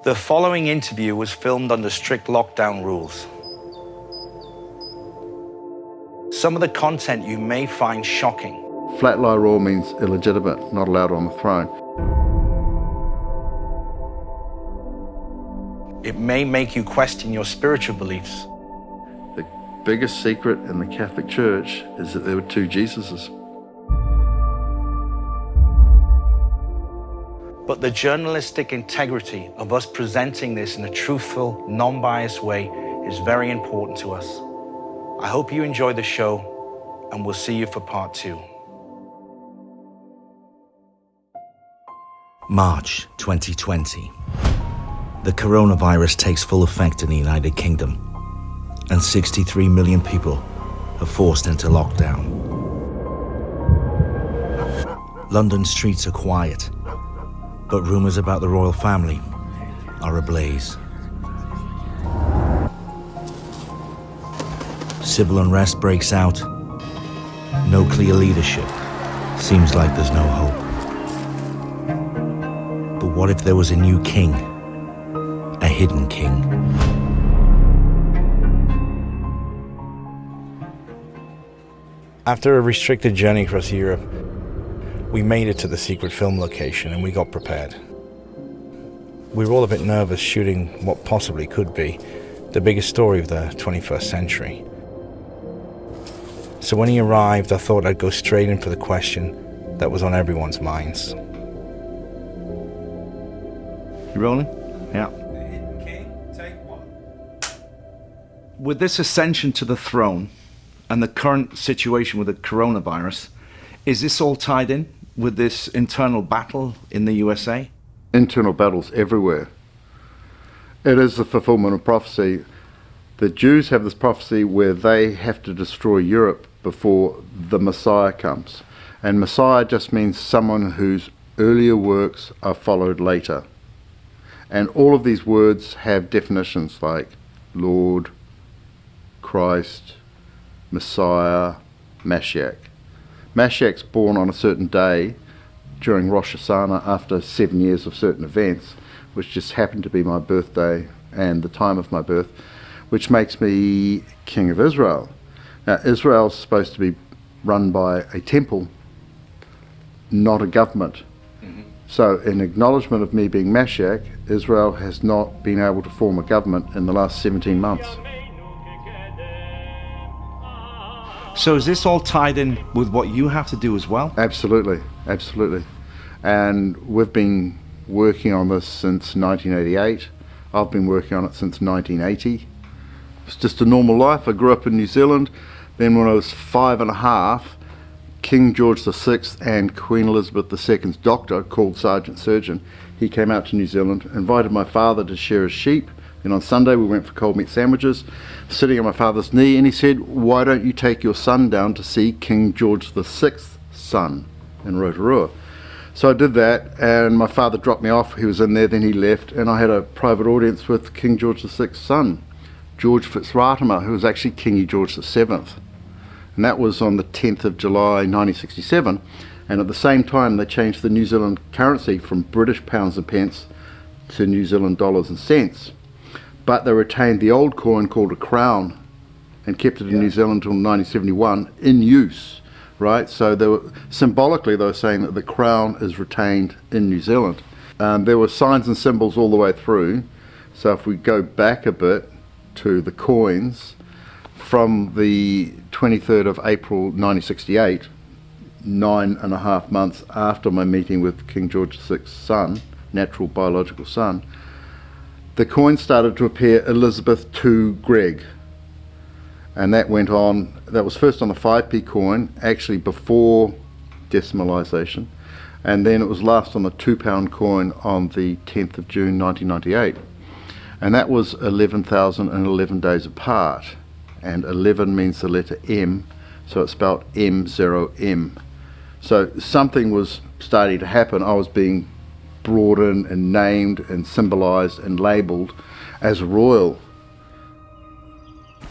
The following interview was filmed under strict lockdown rules. Some of the content you may find shocking. Flat lie rule means illegitimate, not allowed on the throne. It may make you question your spiritual beliefs. The biggest secret in the Catholic Church is that there were two Jesuses. But the journalistic integrity of us presenting this in a truthful, non-biased way is very important to us. I hope you enjoy the show, and we'll see you for part 2. March 2020. The coronavirus takes full effect in the United Kingdom, and 63 million people are forced into lockdown. London streets are quiet, but rumours about the royal family are ablaze. Civil unrest breaks out. No clear leadership. Seems like there's no hope. But what if there was a new king? A hidden king? After a restricted journey across Europe, we made it to the secret film location and we got prepared. We were all a bit nervous shooting what possibly could be the biggest story of the 21st century. So when he arrived, I thought I'd go straight in for the question that was on everyone's minds. You rolling? Yeah. The Hidden King, take 1. With this ascension to the throne and the current situation with the coronavirus, is this all tied in with this internal battle in the USA? Internal battles everywhere. It is the fulfillment of prophecy. The Jews have this prophecy where they have to destroy Europe before the Messiah comes. And Messiah just means someone whose earlier works are followed later. And all of these words have definitions like Lord, Christ, Messiah, Mashiach. Mashiach's born on a certain day during Rosh Hashanah after 7 years of certain events, which just happened to be my birthday and the time of my birth, which makes me King of Israel. Now, Israel's supposed to be run by a temple, not a government. So in acknowledgement of me being Mashiach, Israel has not been able to form a government in the last 17 months. So is this all tied in with what you have to do as well? Absolutely, absolutely. And we've been working on this since 1988. I've been working on it since 1980. It's just a normal life. I grew up in New Zealand. Then when I was 5 and a half, King George VI and Queen Elizabeth II's doctor, called Sergeant Surgeon, he came out to New Zealand, invited my father to share his sheep. Then on Sunday we went for cold meat sandwiches, sitting on my father's knee, and he said, "Why don't you take your son down to see King George VI's son in Rotorua?" So I did that, and my father dropped me off. He was in there, then he left, and I had a private audience with King George VI's son, George Fitzratimer, who was actually King George VII. And that was on the 10th of July 1967, and at the same time they changed the New Zealand currency from British pounds and pence to New Zealand dollars and cents. But they retained the old coin called a crown and kept it in New Zealand until 1971 in use, right? So they were, symbolically they were saying that the crown is retained in New Zealand. There were signs and symbols all the way through. So if we go back a bit to the coins, from the 23rd of April 1968, 9.5 months after my meeting with King George VI's son, natural biological son, the coins started to appear Elizabeth to Greg. And that went on, that was first on the 5p coin, actually before decimalisation, and then it was last on the £2 coin on the 10th of June 1998. And that was 11,011 days apart. And 11 means the letter M, so it's spelled M0M. So something was starting to happen. I was being brought in and named and symbolised and labelled as royal.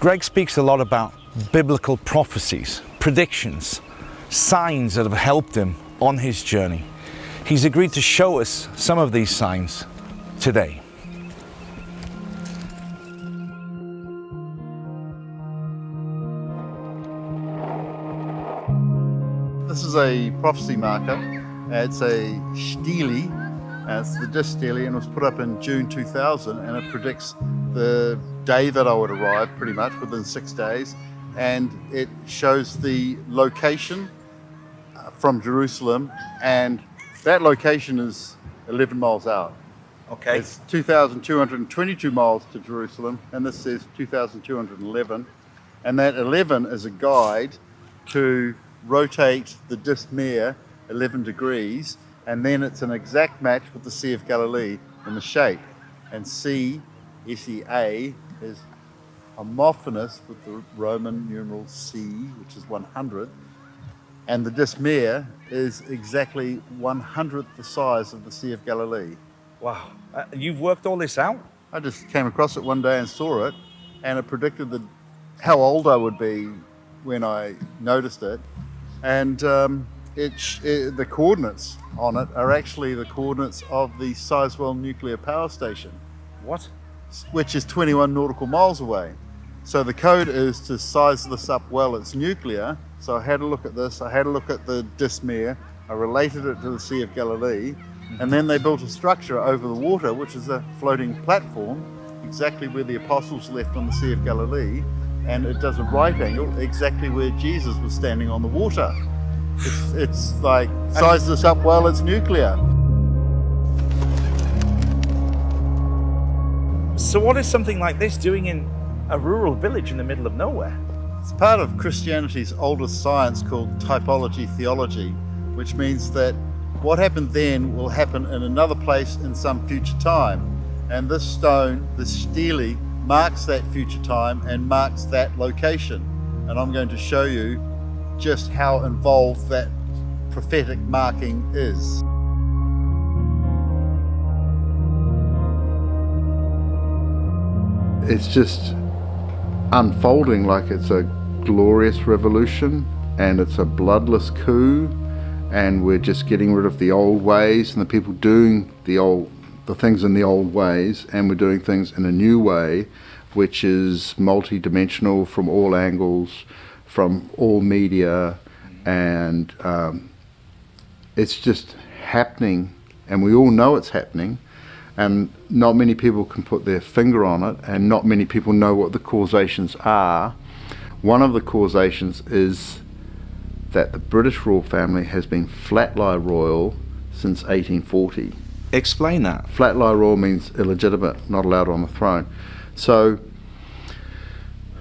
Greg speaks a lot about biblical prophecies, predictions, signs that have helped him on his journey. He's agreed to show us some of these signs today. a prophecy marker. It's a stele. It's the disc stele, and it was put up in June 2000, and it predicts the day that I would arrive, pretty much within 6 days, and it shows the location from Jerusalem, and that location is 11 miles out. Okay. It's 2,222 miles to Jerusalem, and this says 2,211, and that 11 is a guide to rotate the disc mare 11 degrees, and then it's an exact match with the Sea of Galilee in the shape. And C, S-E-A, is homophonous with the Roman numeral C, which is 100. And the disc mare is exactly 100th the size of the Sea of Galilee. Wow. You've worked all this out? I just came across it one day and saw it, and it predicted how old I would be when I noticed it. And the coordinates on it are actually the coordinates of the Sizewell nuclear power station. What? Which is 21 nautical miles away. So the code is to size this up well, it's nuclear. So I had a look at this, I had a look at the disc mare, I related it to the Sea of Galilee, and then they built a structure over the water, which is a floating platform, exactly where the apostles left on the Sea of Galilee, and it does a right angle exactly where Jesus was standing on the water. It's like, size this up well, it's nuclear. So what is something like this doing in a rural village in the middle of nowhere? It's part of Christianity's oldest science called typology theology, which means that what happened then will happen in another place in some future time. And this stone, this stele, marks that future time and marks that location. And I'm going to show you just how involved that prophetic marking is. It's just unfolding like it's a glorious revolution, and it's a bloodless coup, and we're just getting rid of the old ways and the people doing the things in the old ways, and we're doing things in a new way, which is multi-dimensional from all angles, from all media, and it's just happening, and we all know it's happening, and not many people can put their finger on it, and not many people know what the causations are. One of the causations is that the British royal family has been flat-lie royal since 1840. Explain that. Flat-lie royal means illegitimate, not allowed on the throne. So,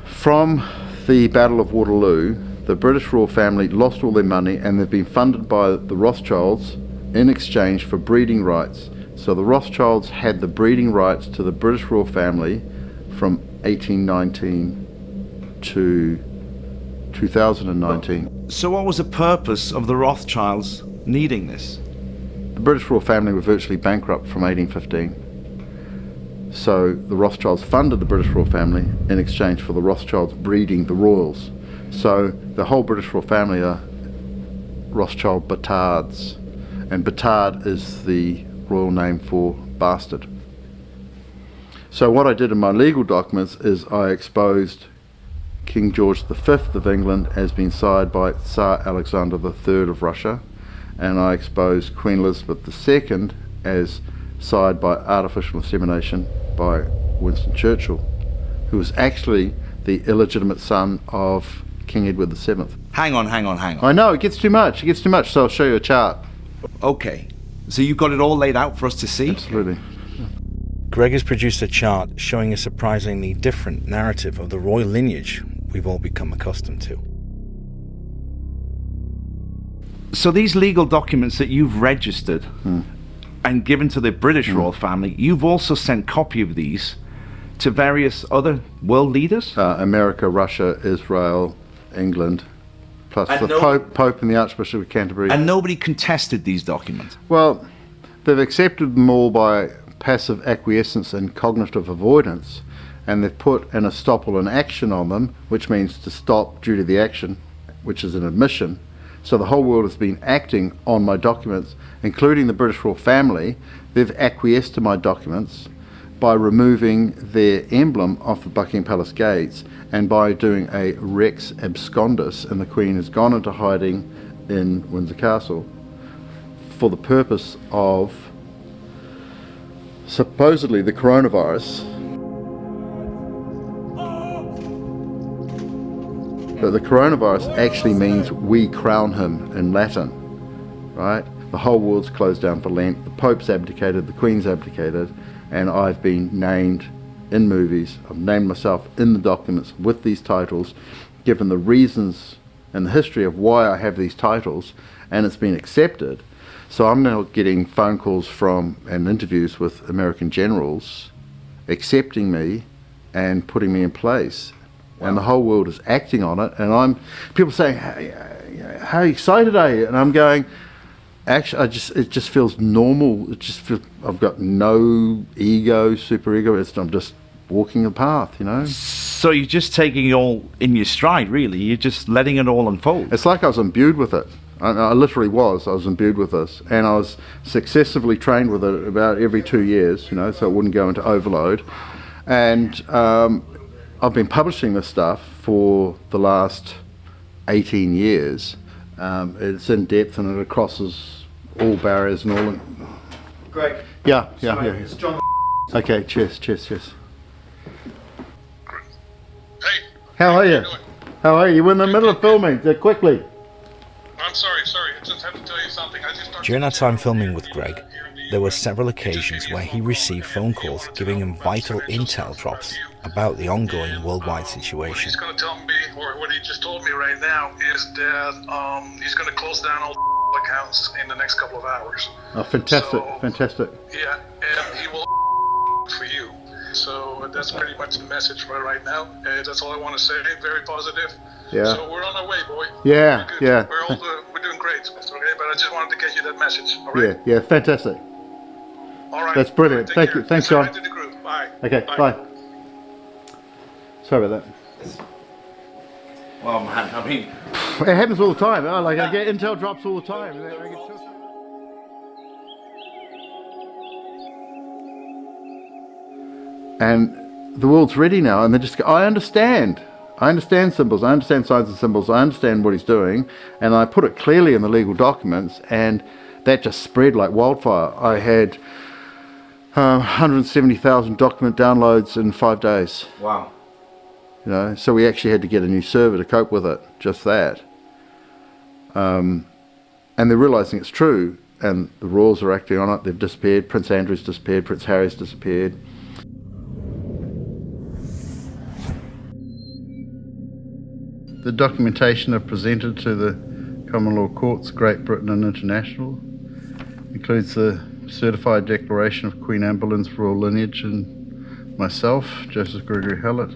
from the Battle of Waterloo, the British royal family lost all their money, and they've been funded by the Rothschilds in exchange for breeding rights. So the Rothschilds had the breeding rights to the British royal family from 1819 to 2019. So what was the purpose of the Rothschilds needing this? The British royal family were virtually bankrupt from 1815. So the Rothschilds funded the British royal family in exchange for the Rothschilds breeding the royals. So the whole British royal family are Rothschild Batards, and Batard is the royal name for bastard. So what I did in my legal documents is I exposed King George V of England as being sired by Tsar Alexander III of Russia, and I exposed Queen Elizabeth II as sired by artificial insemination by Winston Churchill, who was actually the illegitimate son of King Edward VII. Hang on. I know, it gets too much, so I'll show you a chart. Okay, so you've got it all laid out for us to see? Absolutely. Greg has produced a chart showing a surprisingly different narrative of the royal lineage we've all become accustomed to. So these legal documents that you've registered and given to the British royal family, you've also sent copy of these to various other world leaders? America, Russia, Israel, England, plus And the Pope and the Archbishop of Canterbury. And nobody contested these documents? Well, they've accepted them all by passive acquiescence and cognitive avoidance, and they've put an estoppel in action on them, which means to stop due to the action, which is an admission. So the whole world has been acting on my documents, including the British royal family. They've acquiesced to my documents by removing their emblem off the Buckingham Palace gates, and by doing a Rex Abscondus, and the Queen has gone into hiding in Windsor Castle for the purpose of supposedly the coronavirus. But the coronavirus actually means we crown him in Latin, right? The whole world's closed down for Lent, the Pope's abdicated, the Queen's abdicated, and I've been named in movies, I've named myself in the documents with these titles, given the reasons and the history of why I have these titles, and it's been accepted. So I'm now getting phone calls from and interviews with American generals accepting me and putting me in place. Wow. And the whole world is acting on it, and people saying, how excited are you? And I'm going, actually, it just feels normal. It just feels, I've got no ego, super ego. I'm just walking the path, you know. So you're just taking it all in your stride, really. You're just letting it all unfold. It's like I was imbued with it. I literally was. I was imbued with this, and I was successively trained with it about every 2 years, you know, so it wouldn't go into overload. And I've been publishing this stuff for the last 18 years. It's in depth and it crosses all barriers and all. Greg. Yeah. It's John. Okay, cheers. Hey. How are you? How are you? You were in the middle of filming, so quickly. I'm sorry. I just have to tell you something. During our time filming with Greg, there were several occasions where he received phone calls giving him vital intel drops about the ongoing worldwide situation. What he's going to tell me, or what he just told me right now, is that he's going to close down all accounts in the next couple of hours. Oh, fantastic, so, fantastic. Yeah, and he will for you. So that's pretty much the message for right now. That's all I want to say. Very positive. Yeah. So we're on our way, boy. Yeah, yeah. We're doing great. Okay, but I just wanted to get you that message. All right. Yeah, fantastic. All right. That's brilliant. Thank you. Thanks, John. Right to the group. Bye. Okay, bye. Sorry about that. Well, man, I mean, it happens all the time. I get intel drops all the time. And the world's ready now, and they just go, I understand symbols, I understand signs and symbols, I understand what he's doing, and I put it clearly in the legal documents, and that just spread like wildfire. I had 170,000 document downloads in 5 days. wow. You know, so we actually had to get a new server to cope with it, just that. And they're realising it's true, and the royals are acting on it. They've disappeared. Prince Andrew's disappeared. Prince Harry's disappeared. The documentation I've presented to the common law courts, Great Britain and international, includes the certified declaration of Queen Anne Boleyn's royal lineage and myself, Joseph Gregory Hallett,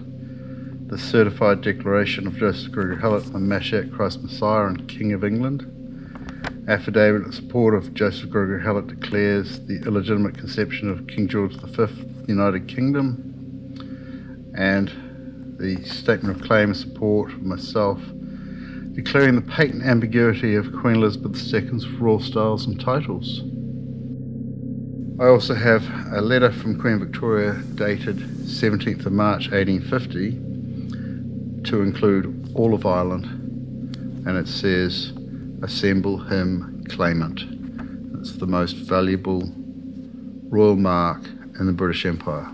the certified declaration of Joseph Gregory Hallett, a Mashiach Christ Messiah and King of England. Affidavit in support of Joseph Gregory Hallett declares the illegitimate conception of King George V, United Kingdom, and the statement of claim in support of myself, declaring the patent ambiguity of Queen Elizabeth II's royal styles and titles. I also have a letter from Queen Victoria dated 17th of March 1850 to include all of Ireland, and it says, assemble him claimant. It's the most valuable royal mark in the British Empire.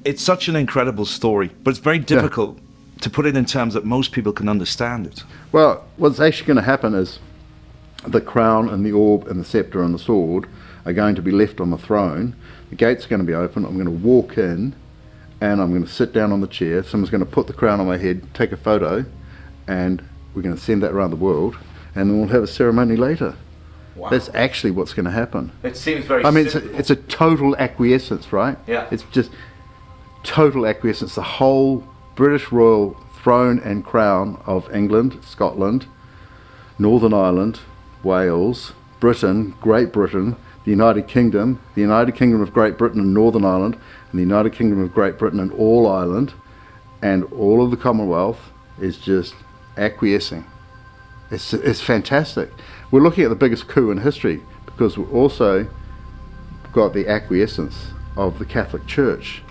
It's such an incredible story, but it's very difficult to put it in terms that most people can understand it. Well, what's actually going to happen is the crown and the orb and the sceptre and the sword are going to be left on the throne. The gates are going to be open. I'm going to walk in and I'm going to sit down on the chair. Someone's going to put the crown on my head, take a photo, and we're going to send that around the world, and then we'll have a ceremony later. Wow. That's actually what's going to happen. It seems very it's a total acquiescence, right? Yeah. It's just total acquiescence. The whole British royal throne and crown of England, Scotland, Northern Ireland, Wales, Britain, Great Britain, the United Kingdom of Great Britain and Northern Ireland, and the United Kingdom of Great Britain and all Ireland, and all of the Commonwealth is just acquiescing. It's fantastic. We're looking at the biggest coup in history because we've also got the acquiescence of the Catholic Church,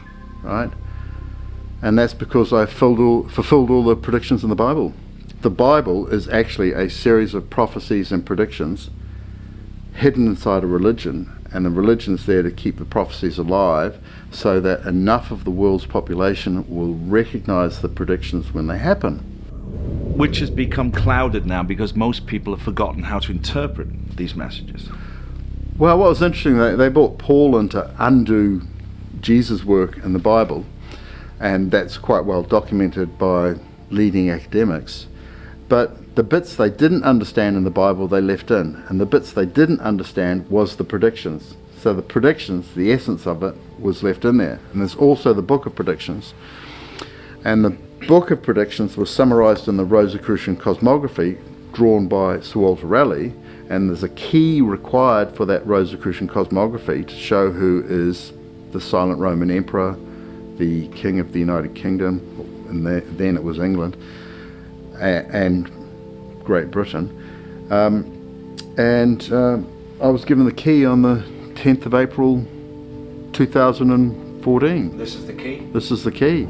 right? And that's because I fulfilled all the predictions in the Bible. the Bible is actually a series of prophecies and predictions hidden inside a religion, and the religion's there to keep the prophecies alive so that enough of the world's population will recognize the predictions when they happen. Which has become clouded now because most people have forgotten how to interpret these messages. Well, what was interesting, they brought Paul in to undo Jesus' work in the Bible, and that's quite well documented by leading academics. But the bits they didn't understand in the Bible, they left in, and the bits they didn't understand was the predictions. So the predictions, the essence of it, was left in there. And there's also the Book of Predictions. And the Book of Predictions was summarized in the Rosicrucian Cosmography drawn by Sir Walter Raleigh, and there's a key required for that Rosicrucian Cosmography to show who is the silent Roman Emperor, the King of the United Kingdom, and then it was England, and Great Britain. I was given the key on the 10th of April 2014. This is the key? This is the key.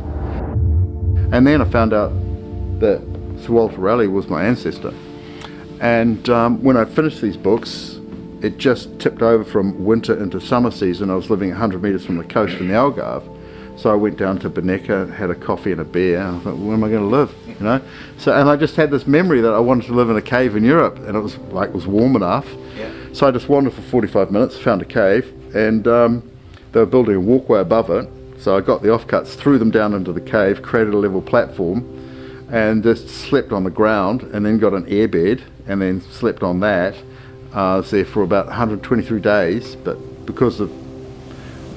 And then I found out that Sir Walter Raleigh was my ancestor. And when I finished these books, it just tipped over from winter into summer season. I was living 100 metres from the coast in the Algarve. So I went down to Bonecca, had a coffee and a beer, and I thought, where am I going to live? You know? So, and I just had this memory that I wanted to live in a cave in Europe, and it was warm enough. Yeah. So I just wandered for 45 minutes, found a cave, and they were building a walkway above it. So I got the offcuts, threw them down into the cave, created a level platform, and just slept on the ground, and then got an airbed, and then slept on that. I was there for about 123 days, but because of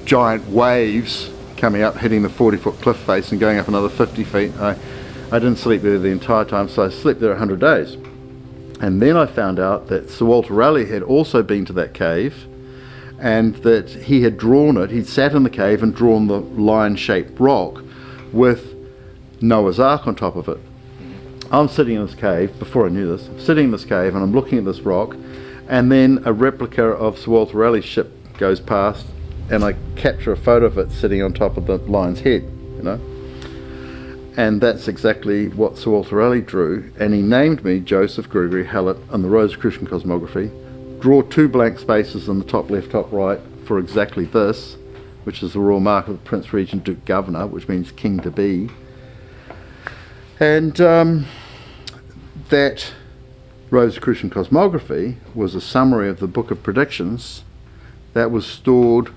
giant waves coming up, hitting the 40-foot cliff face and going up another 50 feet, I didn't sleep there the entire time, so I slept there 100 days. And then I found out that Sir Walter Raleigh had also been to that cave, and that he had drawn it, he'd sat in the cave and drawn the lion-shaped rock with Noah's Ark on top of it. I'm sitting in this cave, before I knew this, I'm sitting in this cave and I'm looking at this rock, and then a replica of Sir Walter Raleigh's ship goes past, and I capture a photo of it sitting on top of the lion's head, you know. And that's exactly what Sir Walter Raleigh drew, and he named me Joseph Gregory Hallett on the Rosicrucian Cosmography. Draw 2 blank spaces in the top left, top right for exactly this, which is the royal mark of the Prince Regent Duke Governor, which means king to be. And that Rosicrucian Cosmography was a summary of the Book of Predictions that was stored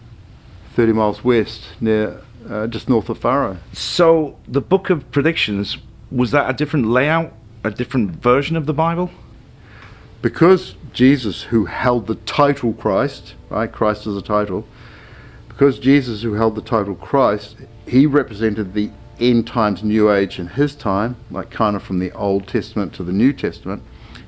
30 miles west, near just north of Faro. So the Book of Predictions, was that a different layout, a different version of the Bible? Because Jesus, who held the title Christ, right, Christ is a title, because Jesus, who held the title Christ, he represented the end times New Age in his time, like kind of from the Old Testament to the New Testament.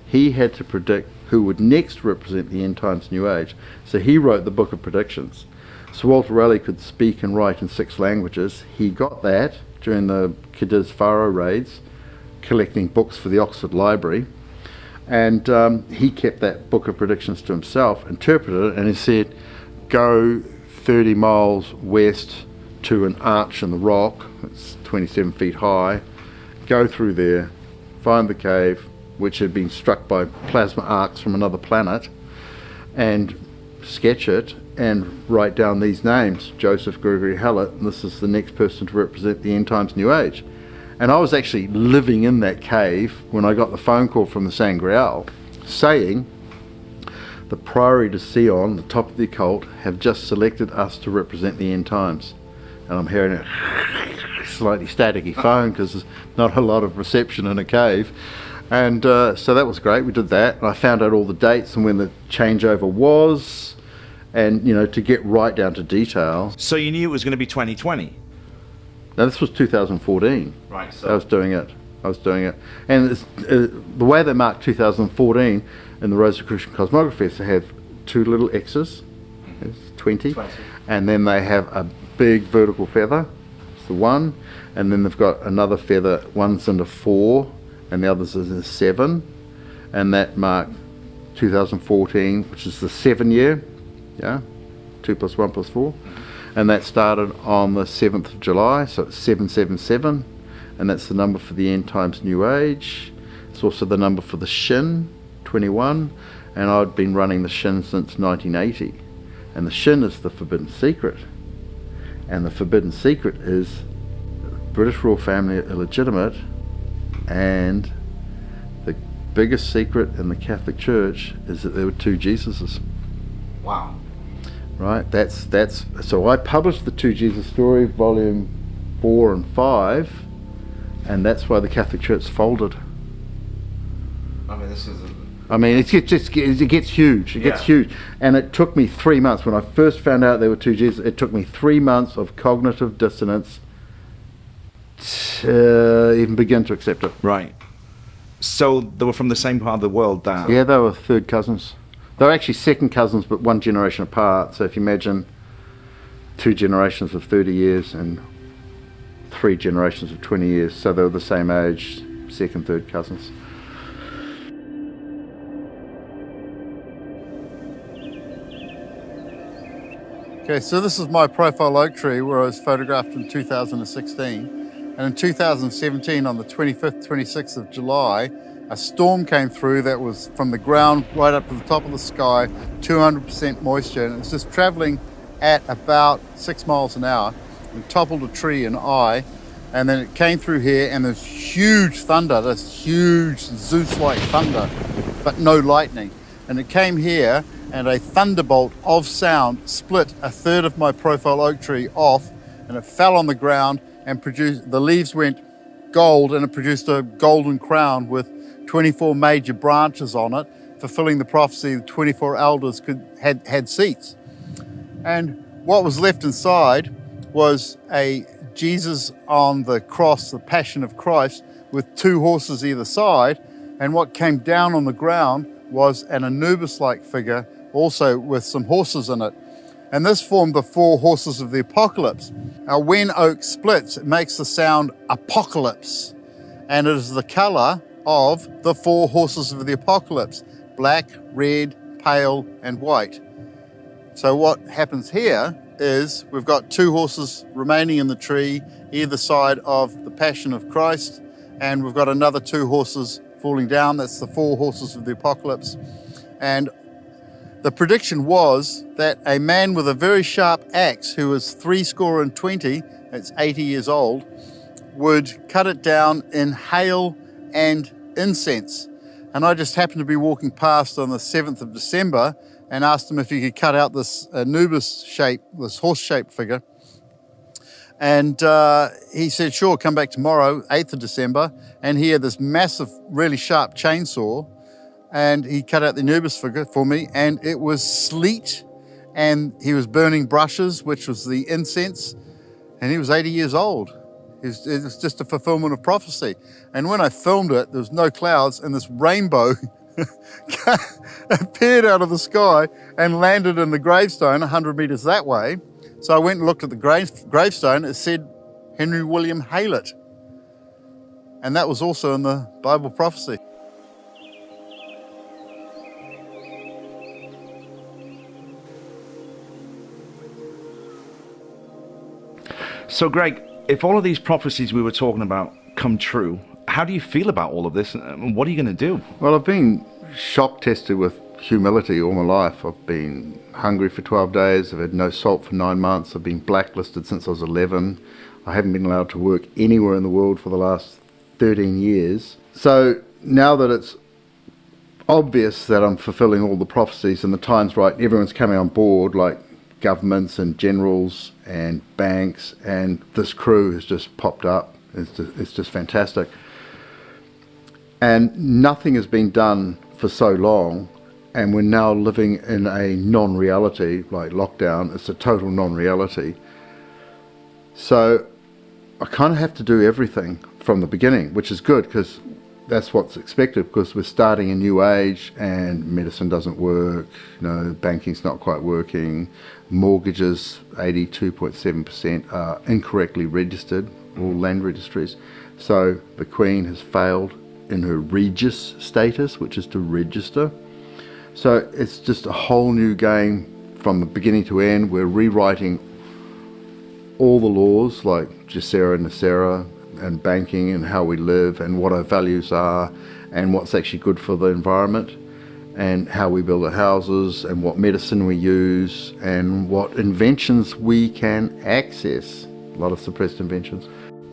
He had to predict who would next represent the end times New Age. So he wrote the Book of Predictions. Sir Walter Raleigh could speak and write in 6 languages. He got that during the Cadiz Faro raids, collecting books for the Oxford Library. And he kept that Book of Predictions to himself, interpreted it, and he said, go 30 miles west to an arch in the rock, it's 27 feet high, go through there, find the cave, which had been struck by plasma arcs from another planet, and sketch it, and write down these names, Joseph Gregory Hallett, and this is the next person to represent the end times New Age. And I was actually living in that cave when I got the phone call from the Sangreal saying the Priory de Sion, the top of the occult, have just selected us to represent the end times. And I'm hearing a slightly staticky phone because there's not a lot of reception in a cave. And so that was great, we did that. And I found out all the dates and when the changeover was, and you know, to get right down to detail. So you knew it was going to be 2020? Now this was 2014. Right. So I was doing it. And it's, the way they marked 2014 in the Rosicrucian Cosmography is to have 2 little X's, it's 20, and then they have a big vertical feather, it's the 1, and then they've got another feather, one's into 4, and the other's is a 7, and that marked 2014, which is the 7 year, yeah, 2 plus 1 plus 4. And that started on the 7th of July, so it's 777, and that's the number for the end times New Age. It's also the number for the Shin, 21, and I'd been running the Shin since 1980. And the Shin is the Forbidden Secret. And the Forbidden Secret is British royal family are illegitimate, and the biggest secret in the Catholic Church is that there were two Jesuses. Wow. Right, that's so I published the Two Jesus Story, volume 4 and 5, and that's why the Catholic Church folded. I mean, this is it gets huge. It gets huge, and it took me 3 months when I first found out there were two Jesus. It took me 3 months of cognitive dissonance to even begin to accept it. right. So they were from the same part of the world, Dan. Yeah, they were third cousins. They were actually second cousins, but one generation apart. So if you imagine 2 generations of 30 years and 3 generations of 20 years, so they were the same age, second, third cousins. Okay, so this is my profile oak tree where I was photographed in 2016. And in 2017, on the 25th, 26th of July, a storm came through that was from the ground right up to the top of the sky, 200% moisture, and it was just traveling at about 6 miles an hour and toppled a tree in Eye. And then it came through here, and there's huge thunder, this huge Zeus-like thunder, but no lightning. And it came here, and a thunderbolt of sound split a third of my profile oak tree off, and it fell on the ground and produced, the leaves went gold, and it produced a golden crown with 24 major branches on it, fulfilling the prophecy that 24 elders had seats. And what was left inside was a Jesus on the cross, the Passion of Christ, with 2 horses either side. And what came down on the ground was an Anubis-like figure, also with some horses in it. And this formed the 4 horses of the apocalypse. Now, when oak splits, it makes the sound apocalypse. And it is the color of the 4 horses of the apocalypse: black, red, pale, and white. So what happens here is we've got 2 horses remaining in the tree, either side of the Passion of Christ, and we've got another 2 horses falling down. That's the 4 horses of the apocalypse. And the prediction was that a man with a very sharp axe, who was 70, that's 80 years old, would cut it down in hail and incense. And I just happened to be walking past on the 7th of December and asked him if he could cut out this Anubis shape, this horse-shaped figure. And he said, sure, come back tomorrow, 8th of December. And he had this massive, really sharp chainsaw, and he cut out the Anubis figure for me, and it was sleet, and he was burning brushes, which was the incense, and he was 80 years old. It was just a fulfillment of prophecy. And when I filmed it, there was no clouds, and this rainbow appeared out of the sky and landed in the gravestone 100 meters that way. So I went and looked at the gravestone. It said Henry William Hallett. And that was also in the Bible prophecy. So, Greg, if all of these prophecies we were talking about come true, how do you feel about all of this, and what are you going to do? Well, I've been shock tested with humility all my life. I've been hungry for 12 days. I've had no salt for 9 months. I've been blacklisted since I was 11. I haven't been allowed to work anywhere in the world for the last 13 years. So now that it's obvious that I'm fulfilling all the prophecies and the time's right, everyone's coming on board, like governments and generals and banks, and this crew has just popped up. It's just fantastic. And nothing has been done for so long, and we're now living in a non-reality, like lockdown. It's a total non-reality. So I kind of have to do everything from the beginning, which is good, because that's what's expected, because we're starting a new age and medicine doesn't work, banking's not quite working, mortgages, 82.7% are incorrectly registered, all land registries. So the Queen has failed in her Regis status, which is to register. So it's just a whole new game from the beginning to end. We're rewriting all the laws, like Gesera, Nasera, and banking and how we live and what our values are and what's actually good for the environment and how we build our houses and what medicine we use and what inventions we can access. A lot of suppressed inventions.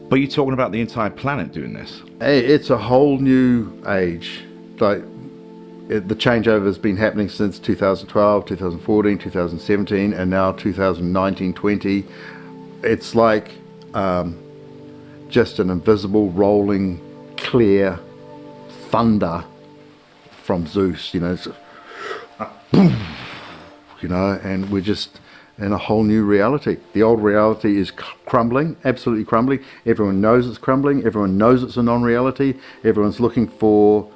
But you're talking about the entire planet doing this. It's a whole new age. Like the changeover has been happening since 2012, 2014, 2017, and now 2019, 20. It's like just an invisible, rolling, clear thunder from Zeus, boom, and we're just in a whole new reality. The old reality is crumbling, absolutely crumbling. Everyone knows it's crumbling. Everyone knows it's a non-reality. Everyone's looking for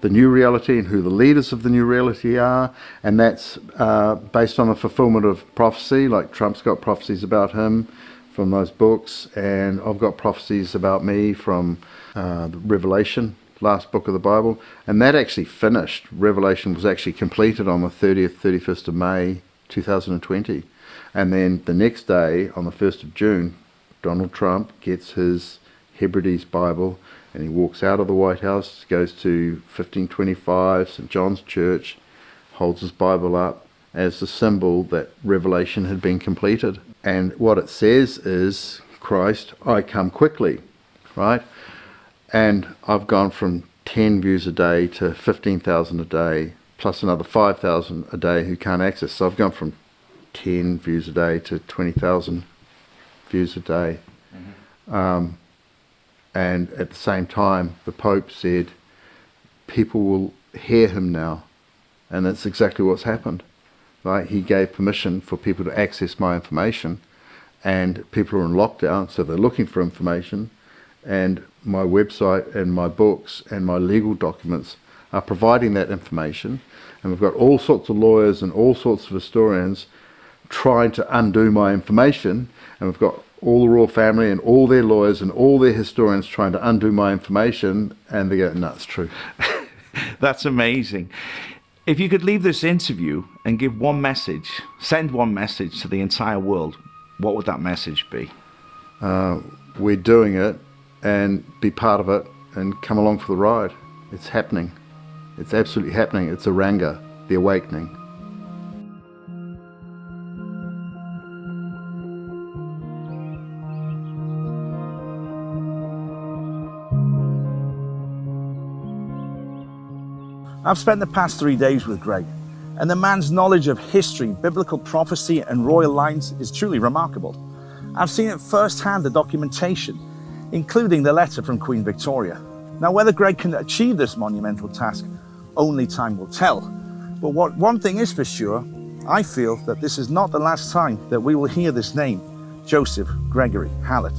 the new reality and who the leaders of the new reality are, and that's based on the fulfillment of prophecy. Like Trump's got prophecies about him from those books, and I've got prophecies about me from the Revelation, last book of the Bible, and that actually finished. Revelation was actually completed on the 30th, 31st of May 2020, and then the next day, on the 1st of June, Donald Trump gets his Hebrides Bible and he walks out of the White House, goes to 1525 St. John's Church, holds his Bible up as the symbol that Revelation had been completed. And what it says is, Christ, I come quickly, right? And I've gone from 10 views a day to 15,000 a day, plus another 5,000 a day who can't access. So I've gone from 10 views a day to 20,000 views a day. And at the same time, the Pope said, people will hear him now. And that's exactly what's happened. Right? He gave permission for people to access my information, and people are in lockdown, so they're looking for information, and my website and my books and my legal documents are providing that information. And we've got all sorts of lawyers and all sorts of historians trying to undo my information, and we've got all the royal family and all their lawyers and all their historians trying to undo my information, and they go, no, it's true. That's amazing. If you could leave this interview and give one message, send one message to the entire world, what would that message be? We're doing it, and be part of it and come along for the ride. It's happening. It's absolutely happening. It's ArAngA, the awakening. I've spent the past 3 days with Greg, and the man's knowledge of history, biblical prophecy, and royal lines is truly remarkable. I've seen it firsthand, the documentation, including the letter from Queen Victoria. Now, whether Greg can achieve this monumental task, only time will tell. But one thing is for sure, I feel that this is not the last time that we will hear this name, Joseph Gregory Hallett.